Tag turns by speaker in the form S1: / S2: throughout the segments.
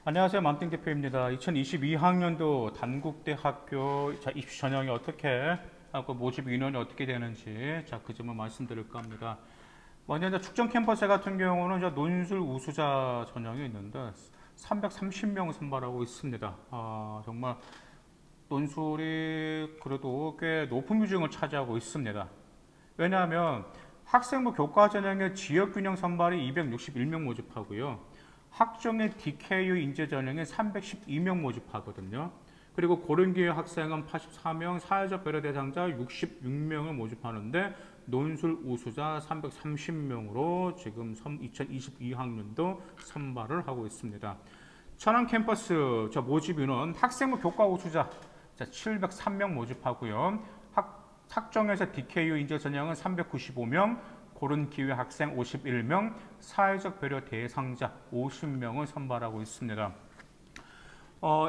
S1: 안녕하세요. 맘띵 대표입니다. 2022학년도 단국대학교 입시 전형이 어떻게 하고 모집 인원이 어떻게 되는지 그 점을 말씀드릴까 합니다. 먼저 이제 축전 캠퍼스 같은 경우는 이제 논술 우수자 전형이 있는데 330명 선발하고 있습니다. 정말 논술이 그래도 꽤 높은 비중을 차지하고 있습니다. 왜냐하면 학생부 교과 전형의 지역균형 선발이 261명 모집하고요. 학종의 DKU 인재 전형에 312명 모집하거든요. 그리고 고른기회 학생은 84명, 사회적 배려 대상자 66명을 모집하는데 논술 우수자 330명으로 지금 2022학년도 선발을 하고 있습니다. 천안 캠퍼스 모집 인원 학생부 교과 우수자 703명 모집하고요. 학종에서 DKU 인재 전형은 395명, 고른 기회 학생 51명, 사회적 배려 대상자 50명을 선발하고 있습니다.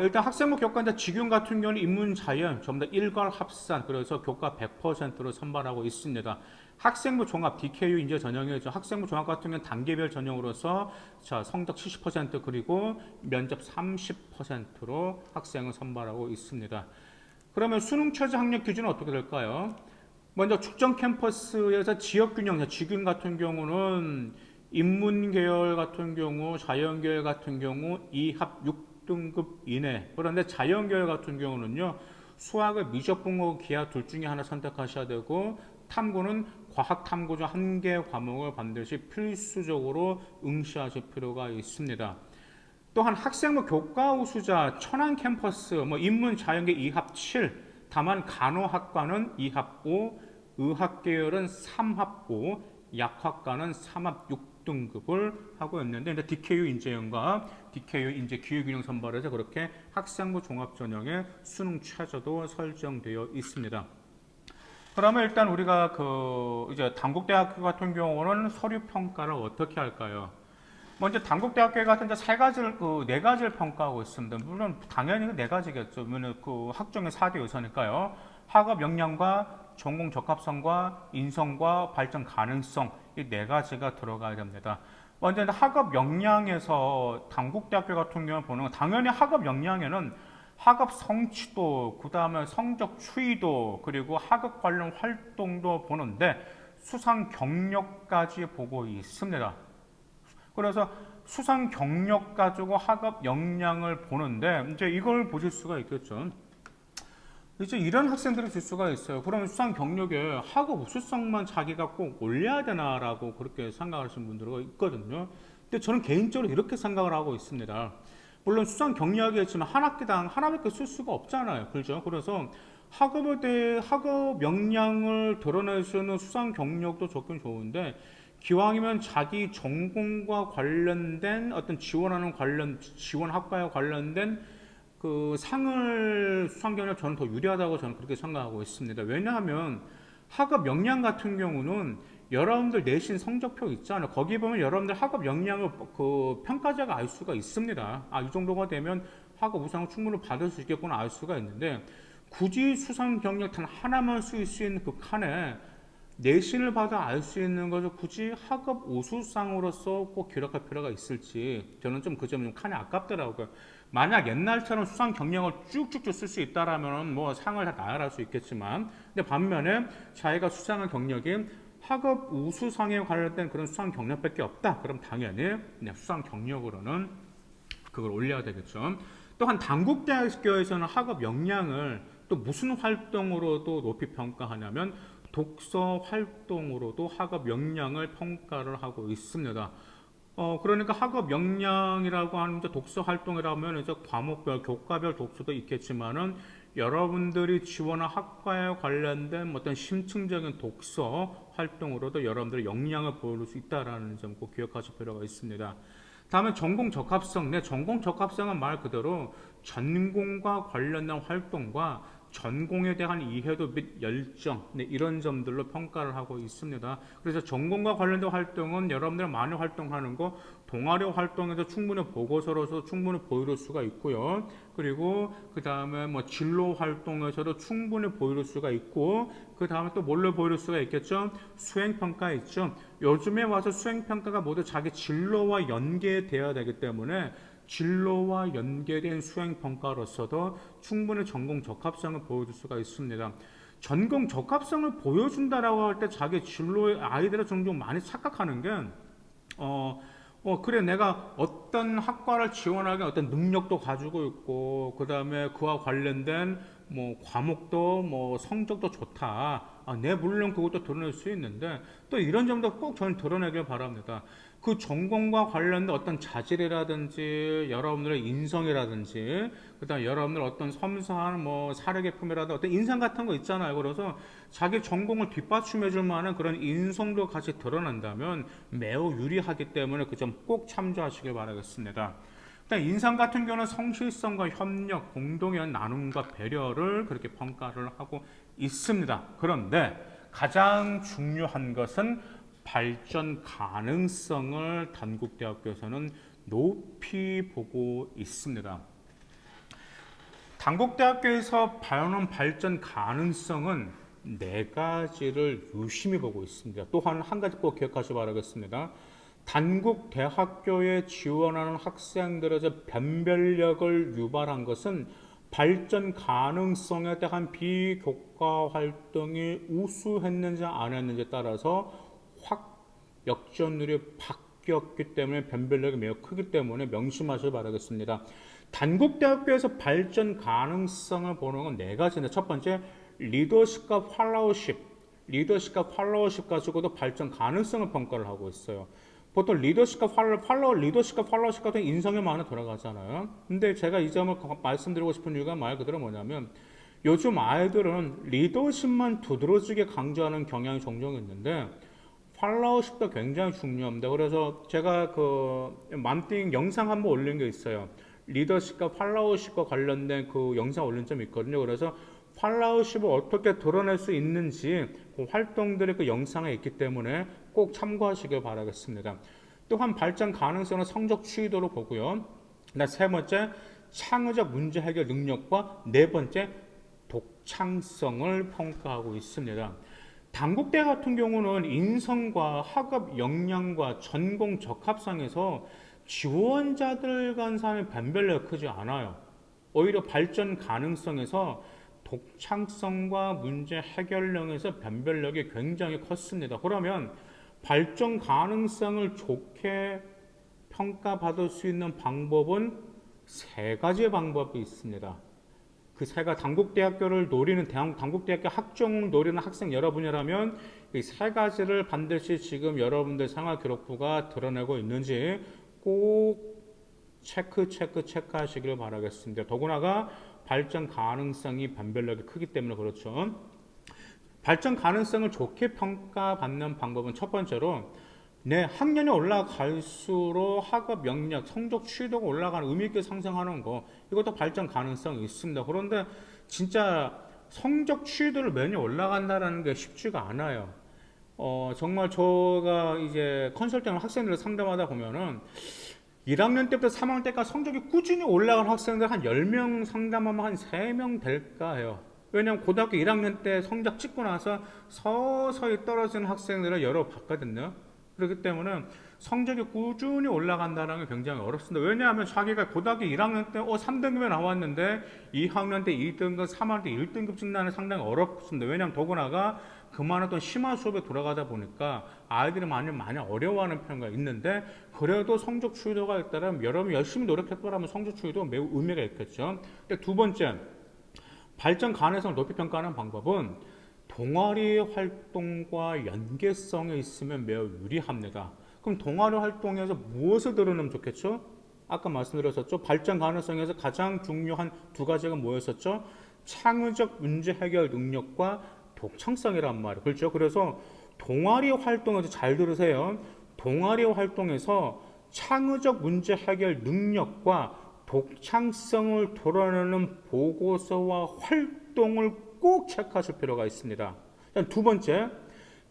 S1: 일단 학생부 교과 직윤 같은 경우는 인문 자연 전부 다 일괄 합산, 그래서 교과 100%로 선발하고 있습니다. 학생부 종합 DKU 인재 전형이죠. 학생부 종합 같은 경우는 단계별 전형으로서 성적 70% 그리고 면접 30%로 학생을 선발하고 있습니다. 그러면 수능 최저 학력 기준은 어떻게 될까요? 먼저 축전 캠퍼스에서 지역균형, 직균 같은 경우는 인문계열 같은 경우, 자연계열 같은 경우 2합 6등급 이내. 그런데 자연계열 같은 경우는요, 수학을 미적분고 기하 둘 중에 하나 선택하셔야 되고, 탐구는 과학 탐구 중 한 개 과목을 반드시 필수적으로 응시하실 필요가 있습니다. 또한 학생부 교과 우수자 천안 캠퍼스 인문 자연계 2합 7, 다만 간호학과는 2합 5, 의학계열은 3합 5, 약학과는 3합 6등급을 하고 있는데 DKU 인재형과 DKU 인재 기회균형 선발에서 그렇게 학생부 종합전형의 수능 최저도 설정되어 있습니다. 그러면 일단 우리가 이제 단국대학교 같은 경우는 서류 평가를 어떻게 할까요? 먼저 단국대학교 같은 데 네 가지를 평가하고 있습니다. 물론 당연히 네 가지겠죠. 왜냐면 학종의 4대 요소니까요. 학업 역량과 전공 적합성과 인성과 발전 가능성 이 네 가지가 들어가야 됩니다. 먼저 학업 역량에서 단국대학교 같은 경우 보는 건 당연히 학업 역량에는 학업 성취도, 그 다음에 성적 추이도, 그리고 학업 관련 활동도 보는데 수상 경력까지 보고 있습니다. 그래서 수상 경력 가지고 학업 역량을 보는데 이제 이걸 보실 수가 있겠죠. 이제 이런 학생들이 줄 수가 있어요. 그러면 수상 경력에 학업 우수성만 자기가 꼭 올려야 되나라고 그렇게 생각하시는 분들이 있거든요. 근데 저는 개인적으로 이렇게 생각을 하고 있습니다. 물론 수상 경력이었지만 한 학기당 하나밖에 쓸 수가 없잖아요. 그렇죠? 그래서 학업에 대해 학업 역량을 드러낼 수 있는 수상 경력도 좋긴 좋은데 기왕이면 자기 전공과 관련된 어떤 지원 학과에 관련된 그 상을 수상 경력 저는 더 유리하다고 저는 그렇게 생각하고 있습니다. 왜냐하면 학업 역량 같은 경우는 여러분들 내신 성적표 있잖아요. 거기 보면 여러분들 학업 역량을 평가자가 알 수가 있습니다. 이 정도가 되면 학업 우상을 충분히 받을 수 있겠구나 알 수가 있는데 굳이 수상 경력 단 하나만 쓸 수 있는 그 칸에 내신을 받아 알 수 있는 것을 굳이 학업 우수상으로서 꼭 기록할 필요가 있을지 저는 좀 그 점이 좀 칸이 아깝더라고요. 만약 옛날처럼 수상 경력을 쭉쭉쭉 쓸 수 있다라면 뭐 상을 다 나열할 수 있겠지만 근데 반면에 자기가 수상한 경력이 학업 우수상에 관련된 그런 수상 경력밖에 없다. 그럼 당연히 수상 경력으로는 그걸 올려야 되겠죠. 또한 단국대학교에서는 학업 역량을 또 무슨 활동으로도 높이 평가하냐면 독서 활동으로도 학업 역량을 평가를 하고 있습니다. 그러니까 학업 역량이라고 하는 이제 독서 활동이라면 이제 과목별, 교과별 독서도 있겠지만은 여러분들이 지원한 학과에 관련된 어떤 심층적인 독서 활동으로도 여러분들의 역량을 보여줄 수 있다라는 점 꼭 기억하실 필요가 있습니다. 다음은 전공 적합성. 네, 전공 적합성은 말 그대로 전공과 관련된 활동과 전공에 대한 이해도 및 열정 이런 점들로 평가를 하고 있습니다. 그래서 전공과 관련된 활동은 여러분들 많이 활동하는 거 동아리 활동에서 충분히 보고서로서 충분히 보여줄 수가 있고요. 그리고 그 다음에 진로 활동에서도 충분히 보여줄 수가 있고 그 다음에 또 뭘로 보여줄 수가 있겠죠? 수행평가 있죠. 요즘에 와서 수행평가가 모두 자기 진로와 연계되어야 되기 때문에 진로와 연계된 수행평가로서도 충분히 전공 적합성을 보여줄 수가 있습니다. 전공 적합성을 보여준다라고 할 때 자기 진로의 아이들은 종종 많이 착각하는 게 그래, 내가 어떤 학과를 지원하기 어떤 능력도 가지고 있고, 그 다음에 그와 관련된 뭐 과목도 뭐 성적도 좋다. 네, 물론 그것도 드러낼 수 있는데, 또 이런 점도 꼭 저는 드러내길 바랍니다. 그 전공과 관련된 어떤 자질이라든지, 여러분들의 인성이라든지, 그 다음에 여러분들 어떤 섬세한 뭐 사례계품이라든지 어떤 인상 같은 거 있잖아요. 그래서 자기 전공을 뒷받침해줄 만한 그런 인성도 같이 드러난다면 매우 유리하기 때문에 그 점 꼭 참조하시길 바라겠습니다. 일단 인상 같은 경우는 성실성과 협력, 공동의 나눔과 배려를 그렇게 평가를 하고 있습니다. 그런데 가장 중요한 것은 발전 가능성을 단국대학교에서는 높이 보고 있습니다. 단국대학교에서 바라는 발전 가능성은 네 가지를 유심히 보고 있습니다. 또한 한 가지 꼭 기억하시기 바라겠습니다. 단국대학교에 지원하는 학생들의 변별력을 유발한 것은 발전 가능성에 대한 비교과 활동이 우수했는지 안 했는지에 따라서 확 역전율이 바뀌었기 때문에 변별력이 매우 크기 때문에 명심하시길 바라겠습니다. 단국대학교에서 발전 가능성을 보는 건 네 가지인데, 첫 번째 리더십과 팔로워십 가지고도 발전 가능성을 평가를 하고 있어요. 보통 리더십과 팔로워십 같은 인성에 많이 들어가잖아요. 근데 제가 이 점을 말씀드리고 싶은 이유가 말 그대로 뭐냐면, 요즘 아이들은 리더십만 두드러지게 강조하는 경향이 종종 있는데 팔로워십도 굉장히 중요합니다. 그래서 제가 그 맘띵 영상 한번 올린 게 있어요. 리더십과 팔로워십과 관련된 그 영상 올린 점이 있거든요. 그래서 팔로워십을 어떻게 드러낼 수 있는지 그 활동들이 그 영상에 있기 때문에 꼭 참고하시길 바라겠습니다. 또한 발전 가능성은 성적 취도로 보고요. 세 번째, 창의적 문제 해결 능력과 네 번째, 독창성을 평가하고 있습니다. 단국대 같은 경우는 인성과 학업 역량과 전공 적합성에서 지원자들 간사의 변별력이 크지 않아요. 오히려 발전 가능성에서 독창성과 문제 해결력에서 변별력이 굉장히 컸습니다. 그러면 발전 가능성을 좋게 평가받을 수 있는 방법은 세 가지의 방법이 있습니다. 그 세가 단국대학교를 노리는 단국대학교 학종을 노리는 학생 여러분이라면 이 세 가지를 반드시 지금 여러분들 생활기록부가 드러내고 있는지 꼭 체크하시길 바라겠습니다. 더구나가 발전 가능성이 변별력이 크기 때문에 그렇죠. 발전 가능성을 좋게 평가받는 방법은 첫 번째로 학년이 올라갈수록 학업 역량, 성적 취도가 올라가는 의미 있게 상승하는 거, 이것도 발전 가능성이 있습니다. 그런데 진짜 성적 취도를 매년 올라간다는 게 쉽지가 않아요. 정말 제가 이제 컨설팅을 학생들을 상담하다 보면은 1학년 때부터 3학년 때까지 성적이 꾸준히 올라간 학생들 한 10명 상담하면 한 3명 될까 해요. 왜냐하면 고등학교 1학년 때 성적 찍고 나서 서서히 떨어지는 학생들을 여러 봤거든요. 그렇기 때문에 성적이 꾸준히 올라간다는 게 굉장히 어렵습니다. 왜냐하면 자기가 고등학교 1학년 때 3등급에 나왔는데 2학년 때 2등급, 3학년 때 1등급 찍나는 상당히 어렵습니다. 왜냐하면 더구나가 그만한 또 심화 수업에 들어가다 보니까 아이들이 많이 어려워하는 편이 있는데, 그래도 성적 추이도가 있다면 여러분이 열심히 노력했더라면 성적 추이도 매우 의미가 있겠죠. 근데 두 번째, 발전 가능성을 높이 평가하는 방법은 동아리 활동과 연계성이 있으면 매우 유리합니다. 그럼 동아리 활동에서 무엇을 드러내면 좋겠죠? 아까 말씀드렸었죠. 발전 가능성에서 가장 중요한 두 가지가 뭐였었죠? 창의적 문제 해결 능력과 독창성이란 말이에요. 그렇죠? 그래서 동아리 활동에서 잘 들으세요. 동아리 활동에서 창의적 문제 해결 능력과 독창성을 드러내는 보고서와 활동을 꼭 체크하실 필요가 있습니다. 두 번째,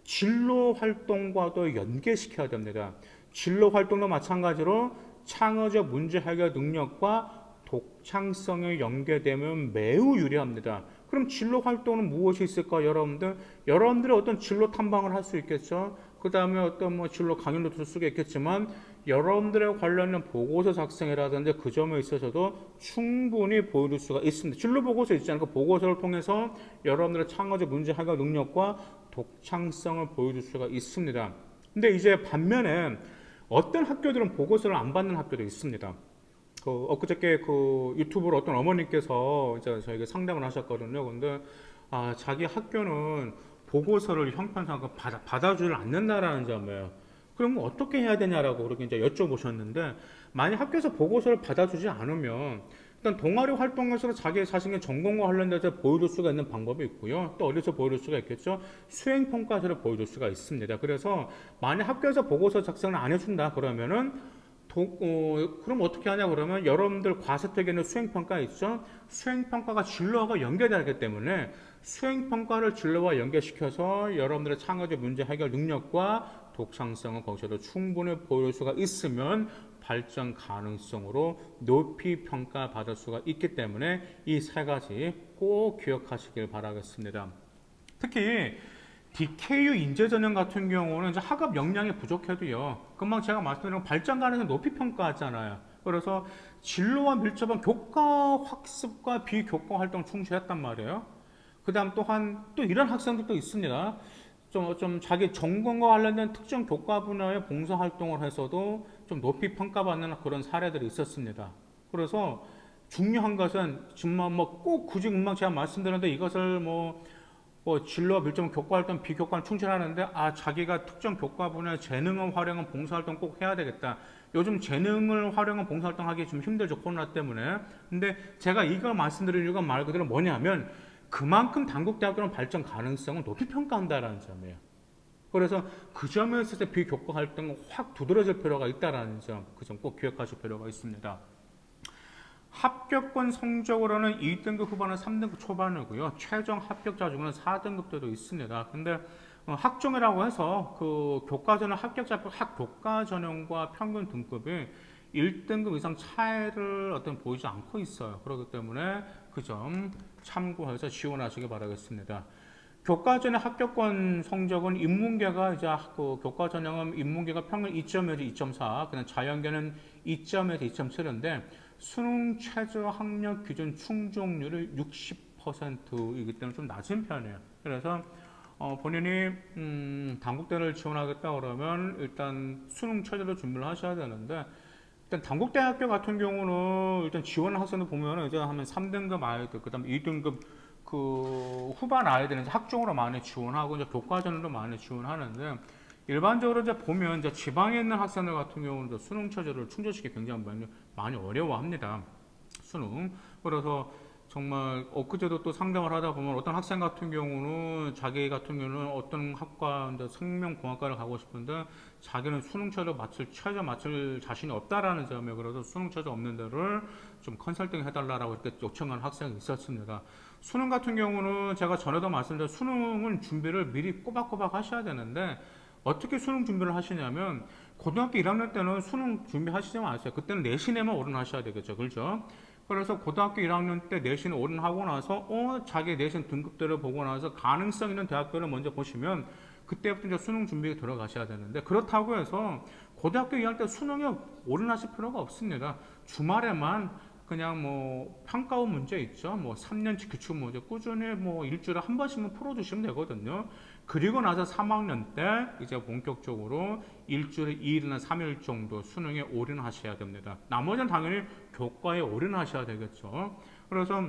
S1: 진로 활동과도 연계시켜야 됩니다. 진로 활동도 마찬가지로 창의적 문제 해결 능력과 독창성이 연계되면 매우 유리합니다. 그럼 진로 활동은 무엇이 있을까, 여러분들? 여러분들이 어떤 진로 탐방을 할 수 있겠죠? 그 다음에 어떤 진로 강연도 들을 수가 있겠지만, 여러분들에 관련된 보고서 작성이라든지 그 점에 있어서도 충분히 보여줄 수가 있습니다. 진로 보고서 있잖아요. 그 보고서를 통해서 여러분들의 창의적 문제 해결 능력과 독창성을 보여줄 수가 있습니다. 근데 이제 반면에 어떤 학교들은 보고서를 안 받는 학교도 있습니다. 엊그저께 유튜브로 어떤 어머니께서 이제 저에게 상담을 하셨거든요. 근데 자기 학교는 보고서를 형편상 받아주질 않는다라는 점이에요. 그럼 어떻게 해야 되냐라고 그렇게 이제 여쭤보셨는데, 만약 학교에서 보고서를 받아주지 않으면 일단 동아리 활동에서 자기 자신의 전공과 관련돼서 보여줄 수가 있는 방법이 있고요. 또 어디서 보여줄 수가 있겠죠? 수행평가서를 보여줄 수가 있습니다. 그래서 만약 학교에서 보고서 작성을 안 해준다 그러면은 그럼 어떻게 하냐 그러면 여러분들 과세특에는 수행평가 있죠? 수행평가가 진로와 연계되기 때문에 수행평가를 진로와 연계시켜서 여러분들의 창의적 문제 해결 능력과 독창성을 거기서도 충분히 보여줄 수가 있으면 발전 가능성으로 높이 평가받을 수가 있기 때문에 이 세 가지 꼭 기억하시길 바라겠습니다. 특히 DKU 인재전형 같은 경우는 이제 학업 역량이 부족해도요. 금방 제가 말씀드린 발전 가능성 높이 평가하잖아요. 그래서 진로와 밀접한 교과 학습과 비교과 활동 충실했단 말이에요. 그 다음 또한 또 이런 학생들도 있습니다. 좀 자기 전공과 관련된 특정 교과 분야의 봉사활동을 해서도 좀 높이 평가받는 그런 사례들이 있었습니다. 그래서 중요한 것은 정말 꼭 굳이 금방 제가 말씀드렸는데 이것을 진로와 밀접한 교과활동, 비교과를 충실하는데 자기가 특정 교과 분야의 재능을 활용한 봉사활동 꼭 해야 되겠다. 요즘 재능을 활용한 봉사활동 하기 좀 힘들죠, 코로나 때문에. 근데 제가 이걸 말씀드릴 이유가 말 그대로 뭐냐면 그만큼 단국대학교는 발전 가능성을 높이 평가한다는 점이에요. 그래서 그 점에 있어서 비교과 활동은 확 두드러질 필요가 있다는 점, 그 점 꼭 기억하실 필요가 있습니다. 합격권 성적으로는 2등급 후반은 3등급 초반이고요. 최종 합격자 중에는 4등급대도 있습니다. 근데 학종이라고 해서 그 교과전형 합격자 학교과 전형과 평균 등급이 1등급 이상 차이를 보이지 않고 있어요. 그렇기 때문에 그 점 참고해서 지원하시기 바라겠습니다. 교과전형 합격권 성적은 인문계가 이제 교과 전형은 인문계가 평균 2.1에서 2.4, 그냥 자연계는 2.에서 2.7인데 수능 최저 학력 기준 충족률이 60%이기 때문에 좀 낮은 편이에요. 그래서 본인이 단국대를 지원하겠다 그러면 일단 수능 최저로 준비를 하셔야 되는데, 일단 단국대학교 같은 경우는 일단 지원 학생들 보면은 이제 하면 3등급 아이들, 그다음 2등급 후반 아이들은 이제 학종으로 많이 지원하고 이제 교과전으로 많이 지원하는데, 일반적으로 이제 보면 이제 지방에 있는 학생들 같은 경우는 수능 최저를 충족시키기 굉장히 많이 어려워합니다. 수능. 그래서 정말 엊그제도 또 상담을 하다 보면 어떤 학생 같은 경우는 자기 같은 경우는 어떤 학과 이제 생명공학과를 가고 싶은데 자기는 수능 최저 맞출 자신이 없다라는 점에, 그래서 수능 최저 없는 데를 좀 컨설팅 해달라고 이렇게 요청한 학생이 있었습니다. 수능 같은 경우는 제가 전에도 말씀드린 수능은 준비를 미리 꼬박꼬박 하셔야 되는데, 어떻게 수능 준비를 하시냐면 고등학교 1학년 때는 수능 준비하시지 마세요. 그때는 내신에만 올인하셔야 되겠죠. 그렇죠? 그래서 고등학교 1학년 때 내신 올인하고 나서 자기 내신 등급대를 보고 나서 가능성 있는 대학교를 먼저 보시면 그때부터 이제 수능 준비에 들어가셔야 되는데, 그렇다고 해서 고등학교 2학년 때 수능에 올인하실 필요가 없습니다. 주말에만 그냥 평가원 문제 있죠. 3년치 기출 문제 꾸준히 일주일에 한 번씩만 풀어주시면 되거든요. 그리고 나서 3학년 때 이제 본격적으로 일주일에 2일이나 3일 정도 수능에 올인하셔야 됩니다. 나머지는 당연히 교과에 올인하셔야 되겠죠. 그래서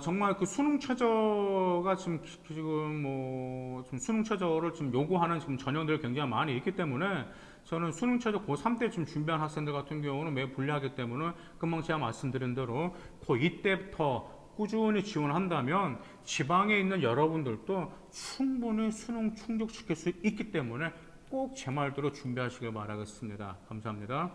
S1: 정말 그 수능 최저가 지금 좀 수능 최저를 지금 요구하는 지금 전형들이 굉장히 많이 있기 때문에 저는 수능 최저 고3 때 지금 준비한 학생들 같은 경우는 매우 불리하기 때문에 금방 제가 말씀드린 대로 고2 때부터 꾸준히 지원한다면 지방에 있는 여러분들도 충분히 수능 충족시킬 수 있기 때문에 꼭 제 말대로 준비하시길 바라겠습니다. 감사합니다.